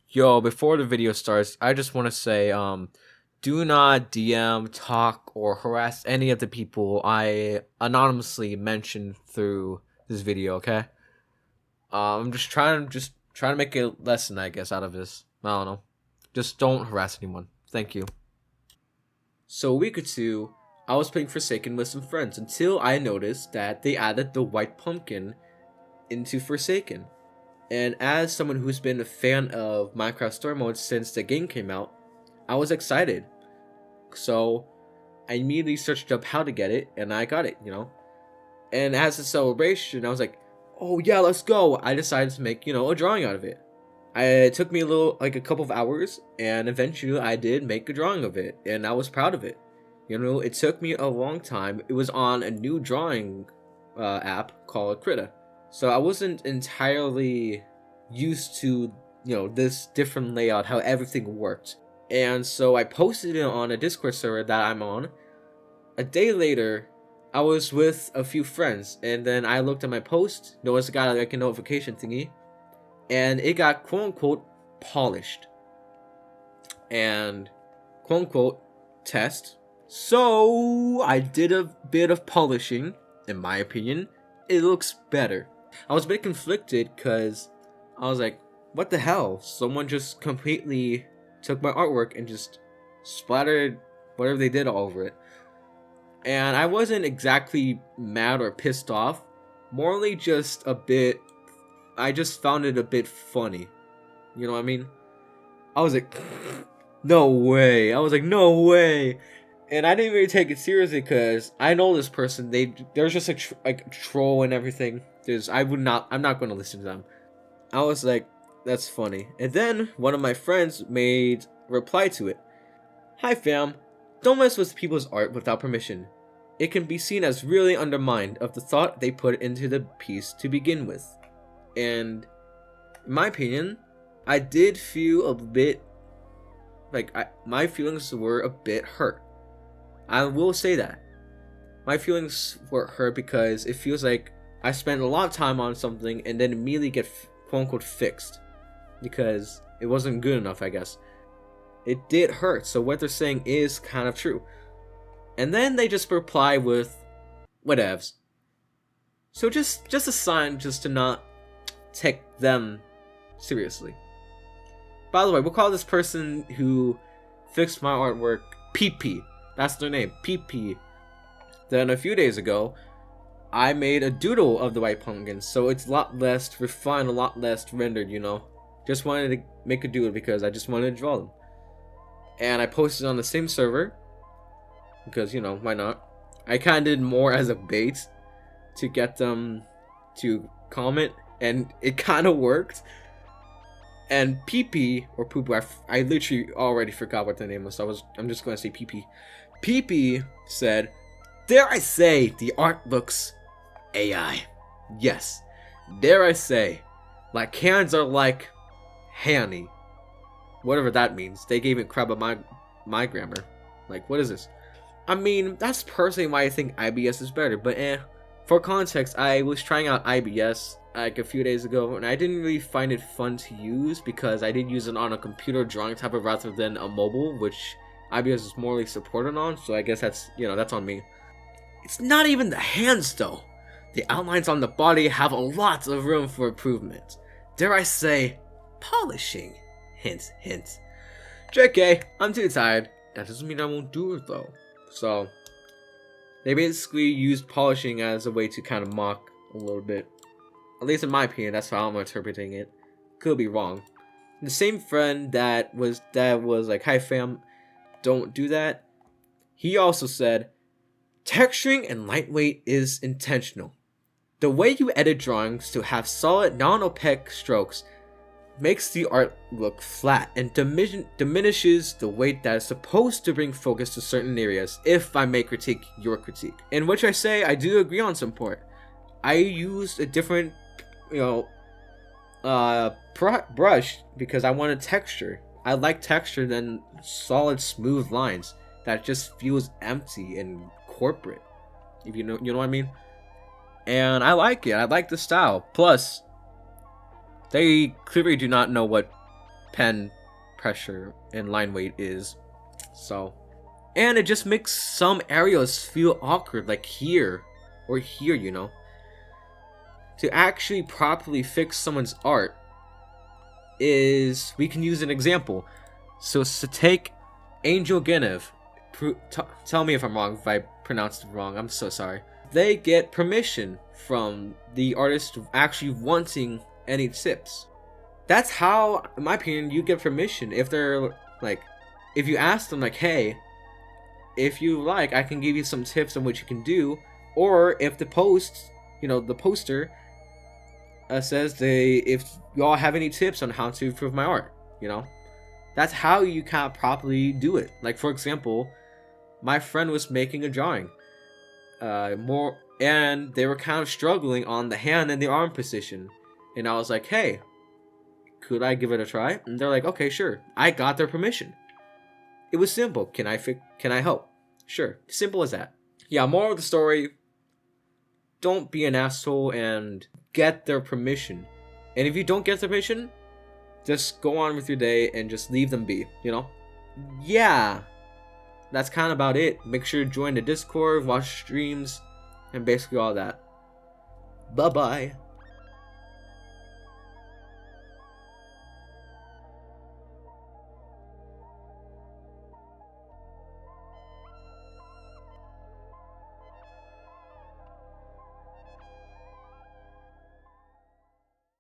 Yo, before the video starts, I just want to say, do not DM, talk, or harass any of the people I anonymously mentioned through this video. Okay? I'm just trying to make a lesson, I guess, out of this. I don't know. Just don't harass anyone. Thank you. So a week or two, I was playing Forsaken with some friends until I noticed that they added the white pumpkin into Forsaken. And as someone who's been a fan of Minecraft Story Mode since the game came out, I was excited. So I immediately searched up how to get it, and I got it. And as a celebration, I was like, oh yeah, let's go. I decided to make, a drawing out of it. It took me like a couple of hours, and eventually I did make a drawing of it, and I was proud of it. It took me a long time. It was on a new drawing app called Krita. So I wasn't entirely used to, this different layout, how everything worked. And so I posted it on a Discord server that I'm on. A day later, I was with a few friends, and then I looked at my post, noticed I got like a notification thingy, and it got quote-unquote polished. And quote-unquote test. So I did a bit of polishing. In my opinion, it looks better. I was a bit conflicted because I was like, what the hell? Someone just completely took my artwork and just splattered whatever they did all over it. And I wasn't exactly mad or pissed off. Morally, just a bit. I just found it a bit funny. You know what I mean? I was like, no way. I was like, no way. And I didn't really take it seriously because I know this person. There's just a troll and everything. I'm not going to listen to them. I was like, that's funny. And then one of my friends made reply to it. Hi fam, don't mess with people's art without permission. It can be seen as really undermined of the thought they put into the piece to begin with. And in my opinion, I did feel a bit like my feelings were a bit hurt. I will say that. My feelings were hurt because it feels like I spent a lot of time on something and then immediately get quote-unquote fixed. Because it wasn't good enough, I guess. It did hurt, so what they're saying is kind of true. And then they just reply with, whatevs. So just a sign just to not take them seriously. By the way, we'll call this person who fixed my artwork PP. That's their name, PP. Then a few days ago, I made a doodle of the white pumpkin, so it's a lot less refined, a lot less rendered, Just wanted to make a doodle because I just wanted to draw them. And I posted on the same server, because, why not? I kind of did more as a bait to get them to comment, and it kind of worked. And PP, or Poo-Poo, I literally already forgot what the name was, so I'm just going to say PP. PP said, dare I say the art looks AI. Yes, dare I say, like hands are like handy. Whatever that means. They gave it crap about my grammar. Like, what is this? I mean, that's personally why I think IBS is better, but For context, I was trying out IBS like a few days ago, and I didn't really find it fun to use because I did use it on a computer drawing tablet rather than a mobile, which IBS is morally supported on, so I guess that's, that's on me. It's not even the hands, though. The outlines on the body have a lot of room for improvement. Dare I say, polishing. Hint, hint. JK, I'm too tired. That doesn't mean I won't do it, though. So, they basically used polishing as a way to kind of mock a little bit. At least in my opinion, that's how I'm interpreting it. Could be wrong. The same friend that was like, hi fam, don't do that. He also said, texturing and lightweight is intentional. The way you edit drawings to have solid, non-opaque strokes makes the art look flat and diminishes the weight that is supposed to bring focus to certain areas, if I may critique your critique. In which I say I do agree on some part. I used a different, brush because I wanted texture. I like texture than solid, smooth lines that just feels empty and corporate. If you know what I mean? And I like it. I like the style. Plus, they clearly do not know what pen pressure and line weight is. So, and it just makes some areas feel awkward, like here or here, you know. To actually properly fix someone's art is, we can use an example. So to take Angel Ganev, tell me if I'm wrong, if I pronounced it wrong, I'm so sorry. They get permission from the artist actually wanting any tips. That's how, in my opinion, you get permission. If they're like, if you ask them like, hey, if you like, I can give you some tips on what you can do. Or if the post, you know, the poster says if you all have any tips on how to improve my art, you know, that's how you can't properly do it. Like, for example, my friend was making a drawing, and they were kind of struggling on the hand and the arm position, and I was like, hey, could I give it a try? And they're like, okay, sure. I got their permission. It was simple. Can I help? Sure. Simple as that. Yeah, moral of the story, don't be an asshole and get their permission. And if you don't get their permission, just go on with your day and just leave them be, you know? Yeah. That's kind of about it. Make sure to join the Discord, watch streams, and basically all that. Bye-bye.